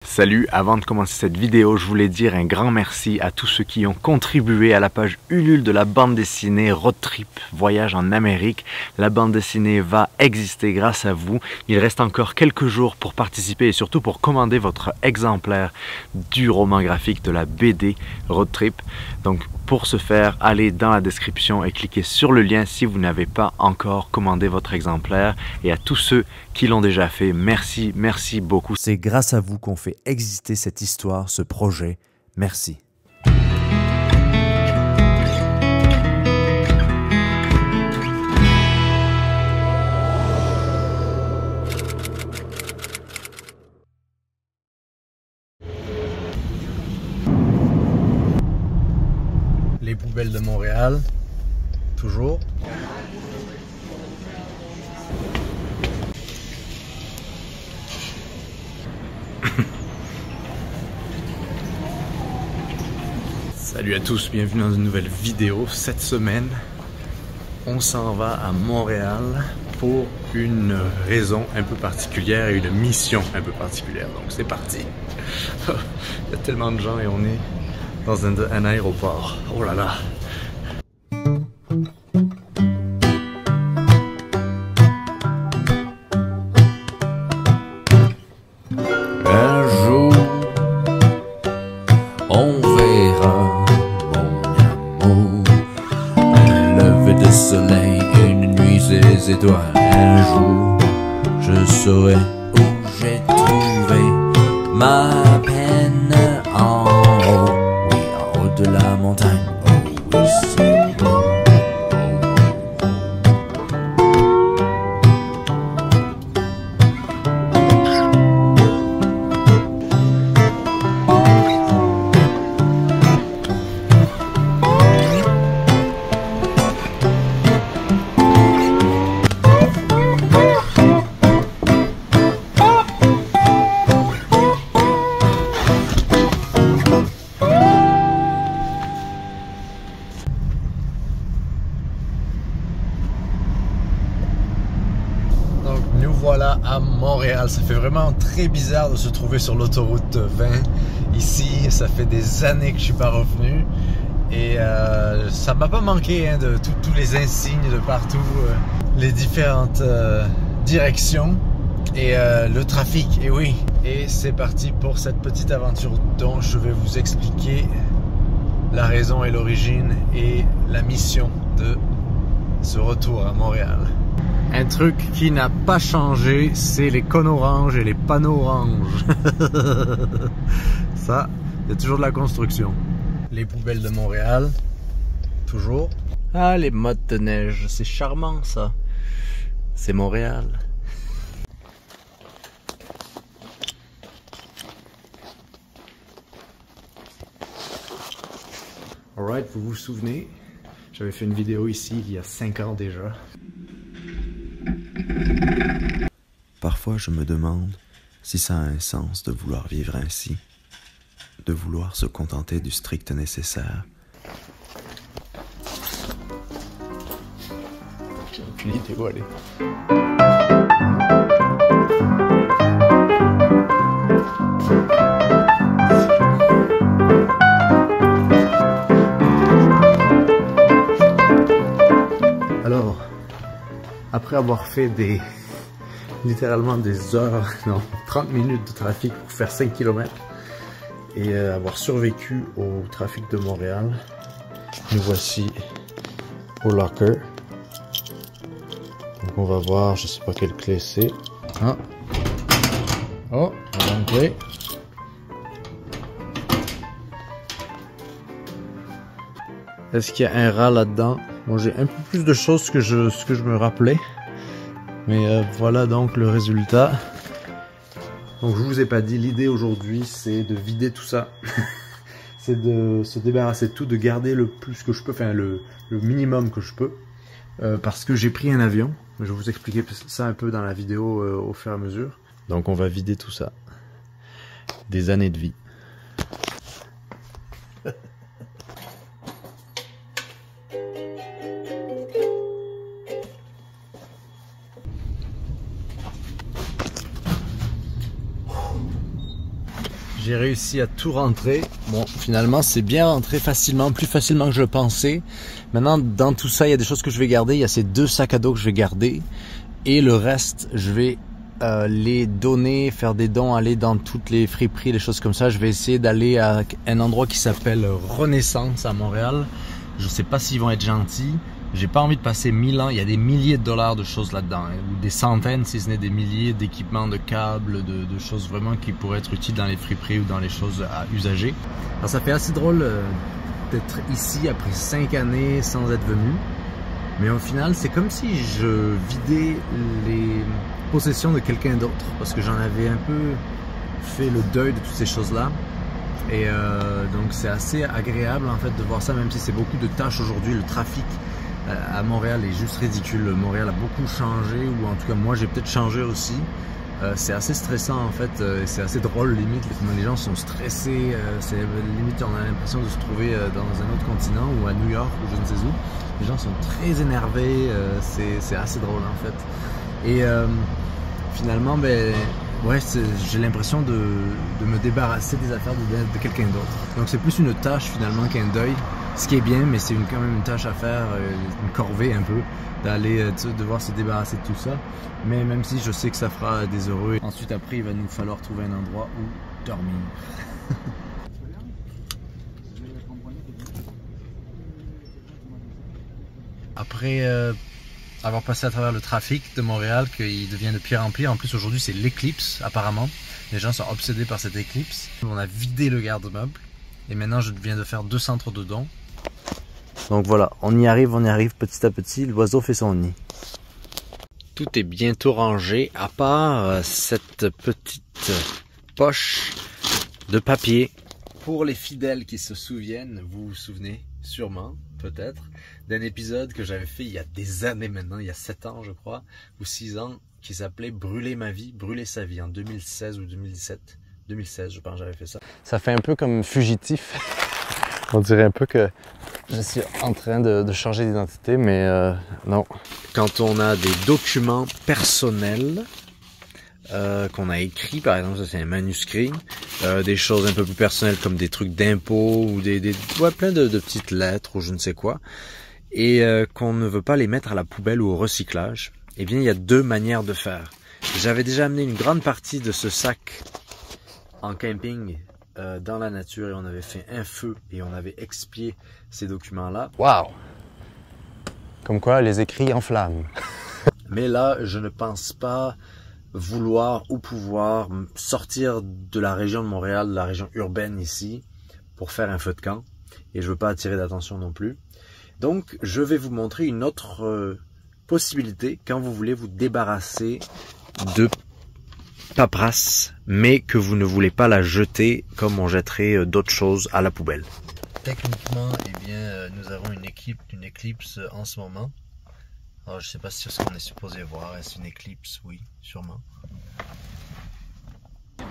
Salut, avant de commencer cette vidéo, je voulais dire un grand merci à tous ceux qui ont contribué à la page Ulule de la bande dessinée Road Trip Voyage en Amérique. La bande dessinée va exister grâce à vous. Il reste encore quelques jours pour participer et surtout pour commander votre exemplaire du roman graphique de la BD Road Trip. Donc pour ce faire, allez dans la description et cliquez sur le lien si vous n'avez pas encore commandé votre exemplaire. Et à tous ceux qui l'ont déjà fait, merci, merci beaucoup. C'est grâce à vous qu'on fait exister cette histoire, ce projet. Merci. Les poubelles de Montréal, toujours. Salut à tous, bienvenue dans une nouvelle vidéo. Cette semaine, on s'en va à Montréal pour une raison un peu particulière et une mission un peu particulière. Donc c'est parti. Il y a tellement de gens et on est dans un aéroport. Oh là là. Un jour, on verra, mon amour, un lever de soleil, une nuit des étoiles. Un jour, je saurai où j'ai trouvé ma peine en haut, oui, en haut de la montagne. Oh oui, c'est beau. Donc nous voilà à Montréal. Ça fait vraiment très bizarre de se trouver sur l'autoroute 20 ici. Ça fait des années que je suis pas revenu. Et ça m'a pas manqué hein, de tous les insignes de partout, les différentes directions et le trafic, et oui. Et c'est parti pour cette petite aventure dont je vais vous expliquer la raison et l'origine et la mission de ce retour à Montréal. Un truc qui n'a pas changé, c'est les cônes oranges et les panneaux oranges. Ça, il y a toujours de la construction. Les poubelles de Montréal, toujours. Ah, les mottes de neige, c'est charmant ça. C'est Montréal. Alright, vous vous souvenez, j'avais fait une vidéo ici il y a 5 ans déjà. Parfois, je me demande si ça a un sens de vouloir vivre ainsi, de vouloir se contenter du strict nécessaire. J'ai aucune idée où aller. Alors, après avoir fait littéralement des heures, non, 30 minutes de trafic pour faire 5 km et avoir survécu au trafic de Montréal, nous voici au locker. Donc on va voir, je sais pas quelle clé c'est. Ah. Oh, la bonne clé. Est-ce qu'il y a un rat là-dedans? Bon, j'ai un peu plus de choses que ce que je me rappelais. Mais voilà donc le résultat. Donc je vous ai pas dit, l'idée aujourd'hui c'est de vider tout ça. C'est de se débarrasser de tout, de garder le plus que je peux, enfin le minimum que je peux. Parce que j'ai pris un avion. Je vais vous expliquer ça un peu dans la vidéo au fur et à mesure. Donc on va vider tout ça. Des années de vie. J'ai réussi à tout rentrer. Bon, finalement, c'est bien rentré facilement, plus facilement que je le pensais. Maintenant, dans tout ça, il y a des choses que je vais garder. Il y a ces 2 sacs à dos que je vais garder. Et le reste, je vais les donner, faire des dons, aller dans toutes les friperies, les choses comme ça. Je vais essayer d'aller à un endroit qui s'appelle Renaissance à Montréal. Je sais pas s'ils vont être gentils. J'ai pas envie de passer 1000 ans. Il y a des milliers de dollars de choses là-dedans, hein, ou des centaines, si ce n'est des milliers d'équipements, de câbles, de choses vraiment qui pourraient être utiles dans les friperies ou dans les choses à usager. Alors ça fait assez drôle d'être ici après 5 années sans être venu. Mais au final, c'est comme si je vidais les possessions de quelqu'un d'autre, parce que j'en avais un peu fait le deuil de toutes ces choses-là. Et donc c'est assez agréable en fait de voir ça, même si c'est beaucoup de tâches aujourd'hui. Le trafic à Montréal est juste ridicule. Montréal a beaucoup changé, ou en tout cas moi j'ai peut-être changé aussi. C'est assez stressant en fait, c'est assez drôle limite, les gens sont stressés, limite on a l'impression de se trouver dans un autre continent ou à New York ou je ne sais où. Les gens sont très énervés, c'est assez drôle en fait. Et finalement, ben, ouais, j'ai l'impression de me débarrasser des affaires de quelqu'un d'autre. Donc c'est plus une tâche finalement qu'un deuil, ce qui est bien, mais c'est quand même une tâche à faire, une corvée un peu, d'aller devoir se débarrasser de tout ça. Mais même si je sais que ça fera des heureux. Ensuite après, il va nous falloir trouver un endroit où dormir. Après avoir passé à travers le trafic de Montréal, qu'il devient de pire en pire. En plus aujourd'hui c'est l'éclipse apparemment. Les gens sont obsédés par cette éclipse. On a vidé le garde-meuble et maintenant je viens de faire 2 centres de dons. Donc voilà, on y arrive petit à petit, l'oiseau fait son nid. Tout est bientôt rangé à part cette petite poche de papier. Pour les fidèles qui se souviennent, vous vous souvenez sûrement, peut-être, d'un épisode que j'avais fait il y a des années maintenant, il y a 7 ans je crois, ou 6 ans, qui s'appelait Brûler ma vie, brûler sa vie, en 2016 ou 2017. 2016 je pense que j'avais fait ça. Ça fait un peu comme fugitif. On dirait un peu que je suis en train de changer d'identité, mais non. Quand on a des documents personnels qu'on a écrits, par exemple, ça c'est un manuscrit, des choses un peu plus personnelles comme des trucs d'impôts ou ouais, plein de petites lettres ou je ne sais quoi, et qu'on ne veut pas les mettre à la poubelle ou au recyclage, eh bien il y a 2 manières de faire. J'avais déjà amené une grande partie de ce sac en camping dans la nature et on avait fait un feu et on avait expié ces documents-là. Waouh! Comme quoi les écrits en flammes. Mais là, je ne pense pas vouloir ou pouvoir sortir de la région de Montréal, de la région urbaine ici, pour faire un feu de camp. Et je veux pas attirer d'attention non plus. Donc, je vais vous montrer une autre possibilité quand vous voulez vous débarrasser de paperasse, mais que vous ne voulez pas la jeter comme on jetterait d'autres choses à la poubelle. Techniquement, eh bien, nous avons une éclipse en ce moment. Alors, je sais pas si c'est ce qu'on est supposé voir. Est-ce une éclipse? Oui, sûrement. Tu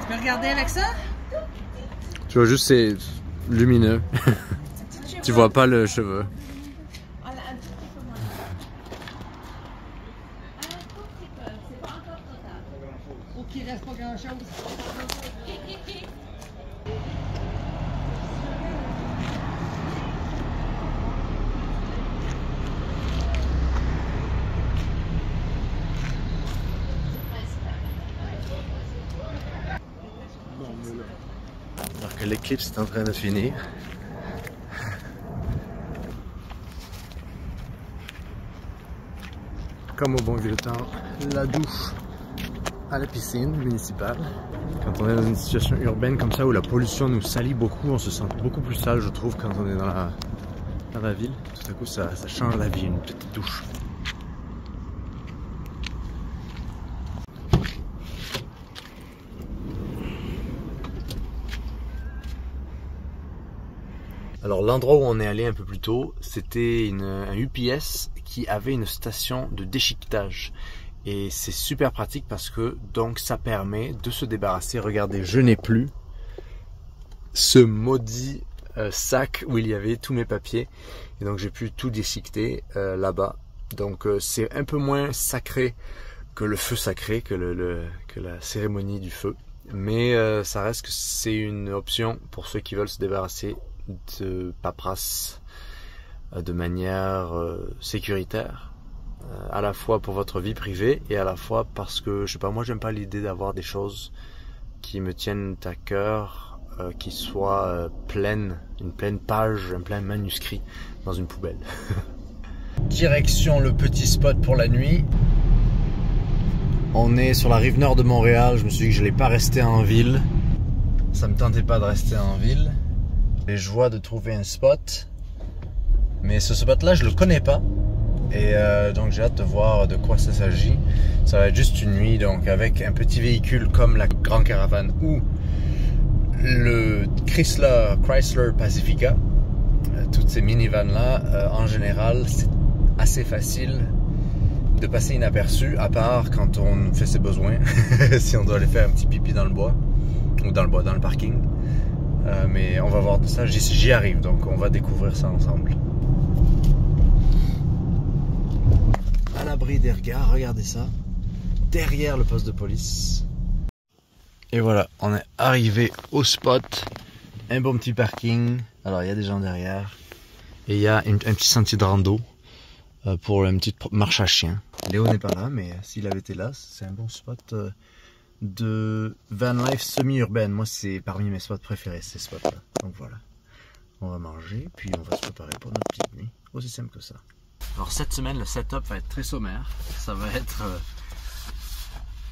peux regarder avec ça? Tu vois juste c'est lumineux. Tu vois pas le cheveu. Il reste pas grand chose. Alors que l'éclipse est en train de finir. Comme au bon vieux temps, la douche à la piscine municipale. Quand on est dans une situation urbaine comme ça où la pollution nous salit beaucoup, on se sent beaucoup plus sale je trouve quand on est dans la ville. Tout à coup ça change la vie, une petite douche. Alors l'endroit où on est allé un peu plus tôt, c'était un UPS qui avait une station de déchiquetage. Et c'est super pratique parce que donc ça permet de se débarrasser. Regardez, je n'ai plus ce maudit sac où il y avait tous mes papiers. Et donc j'ai pu tout déchiqueter là-bas. Donc c'est un peu moins sacré que le feu sacré, que la cérémonie du feu. mais ça reste que c'est une option pour ceux qui veulent se débarrasser de paperasse de manière sécuritaire, à la fois pour votre vie privée et à la fois parce que, je sais pas, moi j'aime pas l'idée d'avoir des choses qui me tiennent à cœur, qui soient une pleine page, un plein manuscrit dans une poubelle. Direction le petit spot pour la nuit. On est sur la rive nord de Montréal. Je me suis dit que je n'allais pas rester en ville. Ça me tentait pas de rester en ville. J'ai joie de trouver un spot. Mais ce spot là je le connais pas. Et donc j'ai hâte de voir de quoi ça s'agit. Ça va être juste une nuit, donc avec un petit véhicule comme la Grand Caravan ou le Chrysler Pacifica. Toutes ces minivans là, en général, c'est assez facile de passer inaperçu, à part quand on fait ses besoins, si on doit aller faire un petit pipi dans le bois, ou dans le parking. Mais on va voir de ça, j'y arrive, donc on va découvrir ça ensemble. À l'abri des regards, regardez ça, derrière le poste de police. Et voilà, on est arrivé au spot, un bon petit parking, alors il y a des gens derrière, et il y a un petit sentier de rando pour une petite marche à chien. Léo n'est pas là, mais s'il avait été là, c'est un bon spot de van life semi-urbaine. Moi, c'est parmi mes spots préférés, ces spots-là. Donc voilà, on va manger, puis on va se préparer pour notre petite nuit. Aussi simple que ça. Alors cette semaine, le setup va être très sommaire. Ça va être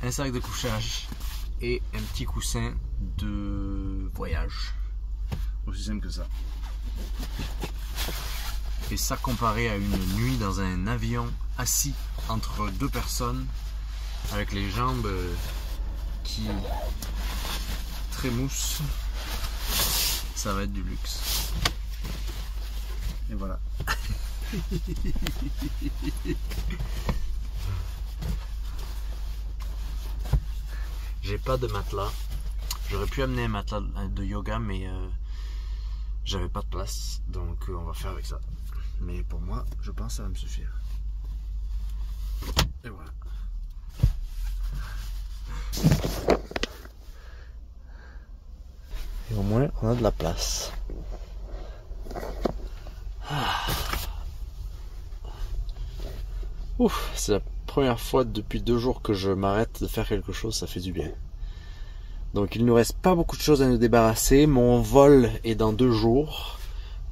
un sac de couchage et un petit coussin de voyage. Aussi simple que ça. Et ça comparé à une nuit dans un avion assis entre deux personnes avec les jambes qui trémoussent, ça va être du luxe. Et voilà. J'ai pas de matelas. J'aurais pu amener un matelas de yoga, mais j'avais pas de place, donc on va faire avec ça. Mais pour moi, je pense que ça va me suffire. Et voilà. Et au moins, on a de la place. Ouf, c'est la première fois depuis 2 jours que je m'arrête de faire quelque chose, ça fait du bien. Donc il ne nous reste pas beaucoup de choses à nous débarrasser. Mon vol est dans 2 jours.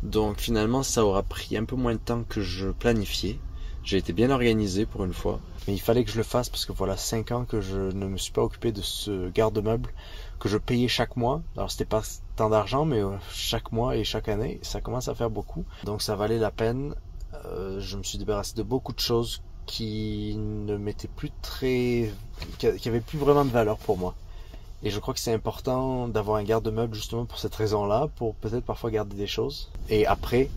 Donc finalement ça aura pris un peu moins de temps que je planifiais. J'ai été bien organisé pour une fois. Mais il fallait que je le fasse parce que voilà 5 ans que je ne me suis pas occupé de ce garde-meuble que je payais chaque mois. Alors c'était pas tant d'argent, mais chaque mois et chaque année, ça commence à faire beaucoup. Donc ça valait la peine. Je me suis débarrassé de beaucoup de choses qui ne m'étaient plus qui avaient plus vraiment de valeur pour moi. Et je crois que c'est important d'avoir un garde-meuble justement pour cette raison-là, pour peut-être parfois garder des choses et après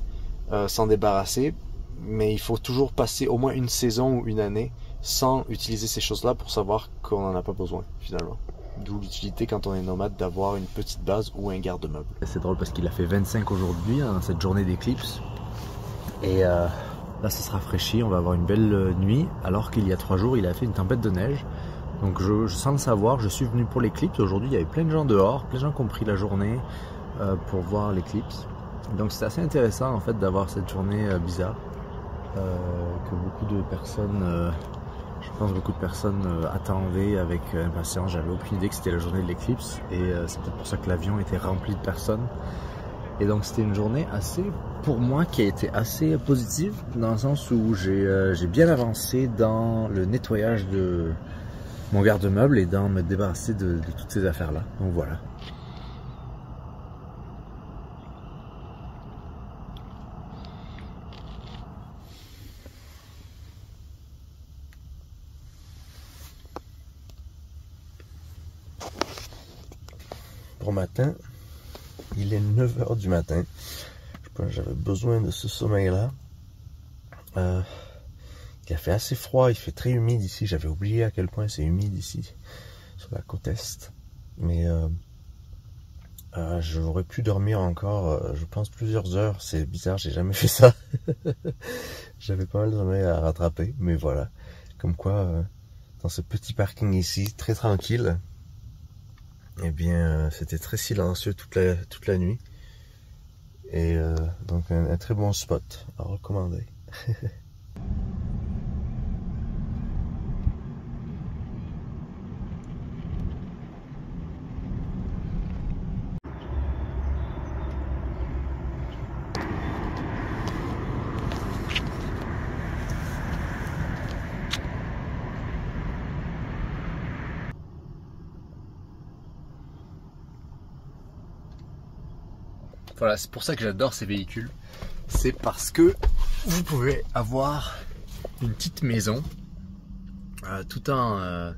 s'en débarrasser. Mais il faut toujours passer au moins une saison ou une année sans utiliser ces choses-là pour savoir qu'on n'en a pas besoin finalement. D'où l'utilité quand on est nomade d'avoir une petite base ou un garde-meuble. C'est drôle parce qu'il a fait 25 aujourd'hui, dans cette journée d'éclipse. Et là ça se rafraîchit, on va avoir une belle nuit, alors qu'il y a 3 jours il a fait une tempête de neige. Donc sans le savoir, je suis venu pour l'éclipse. Aujourd'hui il y avait plein de gens dehors, plein de gens qui ont pris la journée pour voir l'éclipse. Donc c'est assez intéressant en fait d'avoir cette journée bizarre que beaucoup de personnes, je pense beaucoup de personnes attendaient avec impatience. J'avais aucune idée que c'était la journée de l'éclipse et c'est peut-être pour ça que l'avion était rempli de personnes. Et donc c'était une journée assez, pour moi, qui a été assez positive dans le sens où j'ai bien avancé dans le nettoyage de mon garde-meuble et dans me débarrasser de toutes ces affaires-là. Donc voilà. Bon matin, il est 9 h du matin. Je pense que j'avais besoin de ce sommeil-là. Il a fait assez froid, il fait très humide ici. J'avais oublié à quel point c'est humide ici, sur la côte est. Mais j'aurais pu dormir encore, je pense, plusieurs heures. C'est bizarre, j'ai jamais fait ça. J'avais pas mal de sommeil à rattraper, mais voilà. Comme quoi, dans ce petit parking ici, très tranquille, eh bien c'était très silencieux toute la nuit. Et donc un très bon spot à recommander. Voilà, c'est pour ça que j'adore ces véhicules. C'est parce que vous pouvez avoir une petite maison tout en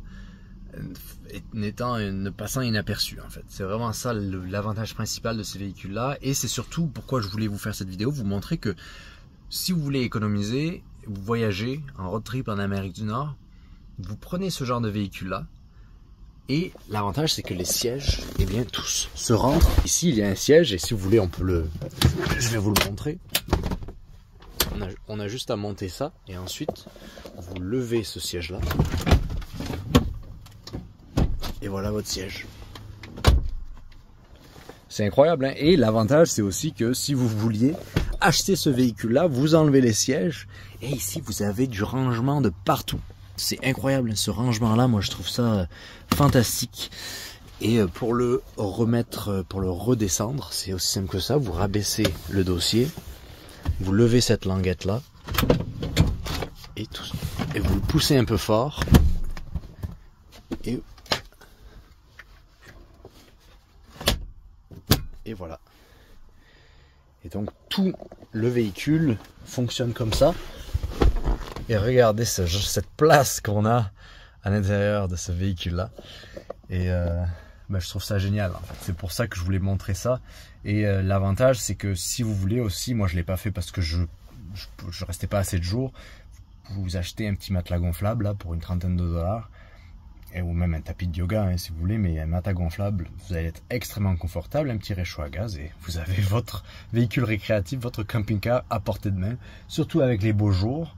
ne passant inaperçu en fait. C'est vraiment ça l'avantage principal de ces véhicules là, et c'est surtout pourquoi je voulais vous faire cette vidéo, vous montrer que si vous voulez économiser, vous voyagez en road trip en Amérique du Nord, vous prenez ce genre de véhicule là. Et l'avantage, c'est que les sièges, eh bien, tous se rentrent. Ici, il y a un siège, et si vous voulez, on peut le... Je vais vous le montrer. On a juste à monter ça, et ensuite, vous levez ce siège-là. Et voilà votre siège. C'est incroyable, hein? Et l'avantage, c'est aussi que si vous vouliez acheter ce véhicule-là, vous enlevez les sièges, et ici, vous avez du rangement de partout. C'est incroyable, ce rangement-là, moi je trouve ça fantastique. Et pour le remettre, pour le redescendre, c'est aussi simple que ça. Vous rabaissez le dossier, vous levez cette languette-là, et vous le poussez un peu fort. Et voilà. Et donc tout le véhicule fonctionne comme ça. Et regardez cette place qu'on a à l'intérieur de ce véhicule-là. Et je trouve ça génial. En fait. C'est pour ça que je voulais montrer ça. Et l'avantage, c'est que si vous voulez aussi, moi je ne l'ai pas fait parce que je restais pas assez de jours, vous achetez un petit matelas gonflable là, pour une trentaine de $, ou même un tapis de yoga hein, si vous voulez, mais un matelas gonflable, vous allez être extrêmement confortable, un petit réchaud à gaz, et vous avez votre véhicule récréatif, votre camping-car à portée de main, surtout avec les beaux jours.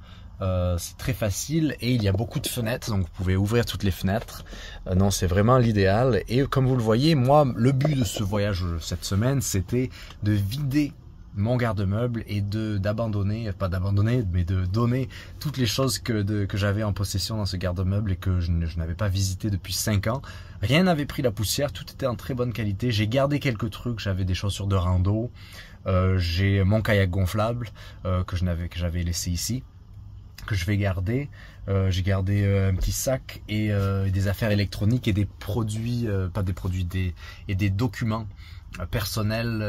C'est très facile et il y a beaucoup de fenêtres, donc vous pouvez ouvrir toutes les fenêtres. Non, c'est vraiment l'idéal. Et comme vous le voyez, moi, le but de ce voyage cette semaine, c'était de vider mon garde-meuble et d'abandonner, pas d'abandonner, mais de donner toutes les choses que j'avais en possession dans ce garde-meuble et que je n'avais pas visité depuis 5 ans. Rien n'avait pris la poussière, tout était en très bonne qualité. J'ai gardé quelques trucs, j'avais des chaussures de rando, j'ai mon kayak gonflable que j'avais laissé ici, que je vais garder. J'ai gardé un petit sac et des affaires électroniques et des produits, et des documents personnels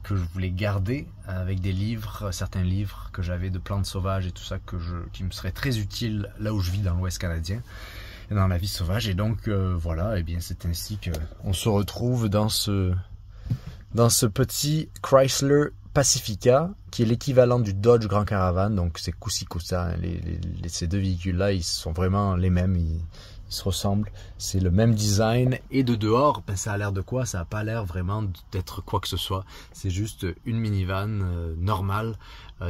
que je voulais garder, avec des livres, certains livres que j'avais de plantes sauvages et tout ça qui me seraient très utiles là où je vis dans l'Ouest canadien et dans la vie sauvage. Et donc voilà, et bien c'est ainsi qu'on se retrouve dans ce petit Chrysler Pacifica, qui est l'équivalent du Dodge Grand Caravan, donc c'est Kusa. Hein. Ces deux véhicules-là, ils sont vraiment les mêmes, ils se ressemblent, c'est le même design, et de dehors, ben, ça a l'air de quoi? Ça n'a pas l'air vraiment d'être quoi que ce soit, c'est juste une minivan normale,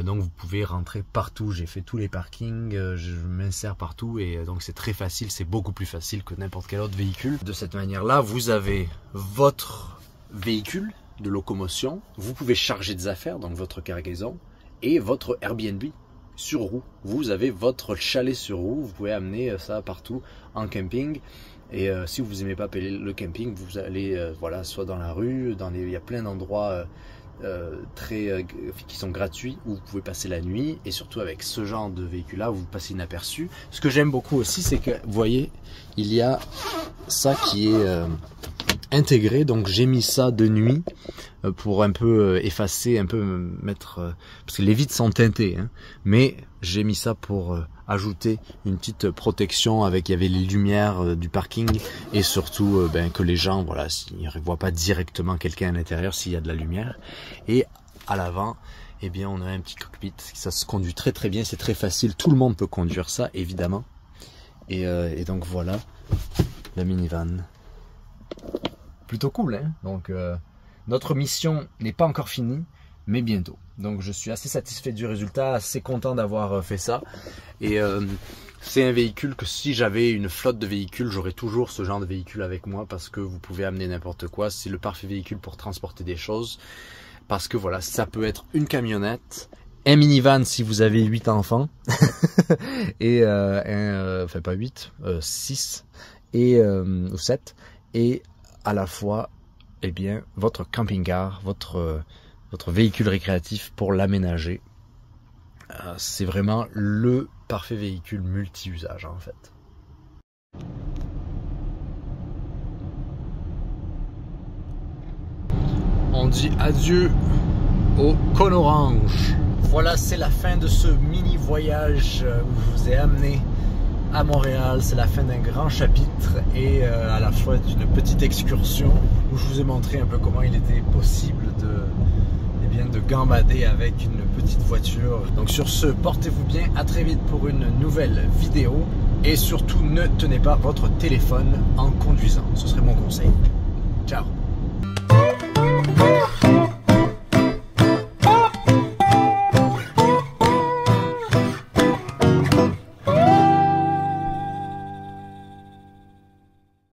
donc vous pouvez rentrer partout, j'ai fait tous les parkings, je m'insère partout, et donc c'est très facile, c'est beaucoup plus facile que n'importe quel autre véhicule. De cette manière-là, vous avez votre véhicule de locomotion, vous pouvez charger des affaires, donc votre cargaison, et votre Airbnb sur roue. Vous avez votre chalet sur roue, vous pouvez amener ça partout en camping. Et si vous n'aimez pas payer le camping, vous allez voilà, soit dans la rue, il y a plein d'endroits qui sont gratuits où vous pouvez passer la nuit, et surtout avec ce genre de véhicule là vous passez inaperçu. Ce que j'aime beaucoup aussi, c'est que vous voyez, il y a ça qui est intégré, donc j'ai mis ça de nuit pour un peu effacer, un peu mettre, parce que les vitres sont teintées, hein, mais j'ai mis ça pour ajouter une petite protection avec, il y avait les lumières du parking, et surtout que les gens, voilà, ils ne voient pas directement quelqu'un à l'intérieur s'il y a de la lumière. Et à l'avant, eh bien on a un petit cockpit, ça se conduit très très bien, c'est très facile, tout le monde peut conduire ça évidemment. Et donc voilà la minivan. Plutôt cool, hein. Donc notre mission n'est pas encore finie, mais bientôt. Donc je suis assez satisfait du résultat, assez content d'avoir fait ça. Et C'est un véhicule que si j'avais une flotte de véhicules, j'aurais toujours ce genre de véhicule avec moi parce que vous pouvez amener n'importe quoi. C'est le parfait véhicule pour transporter des choses. Parce que voilà, ça peut être une camionnette, un minivan si vous avez 8 enfants, et enfin pas 8, 6 ou 7, et à la fois, eh bien, votre camping-car, votre véhicule récréatif pour l'aménager. C'est vraiment le parfait véhicule multi-usage en fait. On dit adieu au cône orange. Voilà, c'est la fin de ce mini voyage où je vous ai amené à Montréal. C'est la fin d'un grand chapitre et à la fois d'une petite excursion où je vous ai montré un peu comment il était possible de gambader avec une petite voiture. Donc sur ce, portez-vous bien, à très vite pour une nouvelle vidéo et surtout ne tenez pas votre téléphone en conduisant, ce serait mon conseil. Ciao.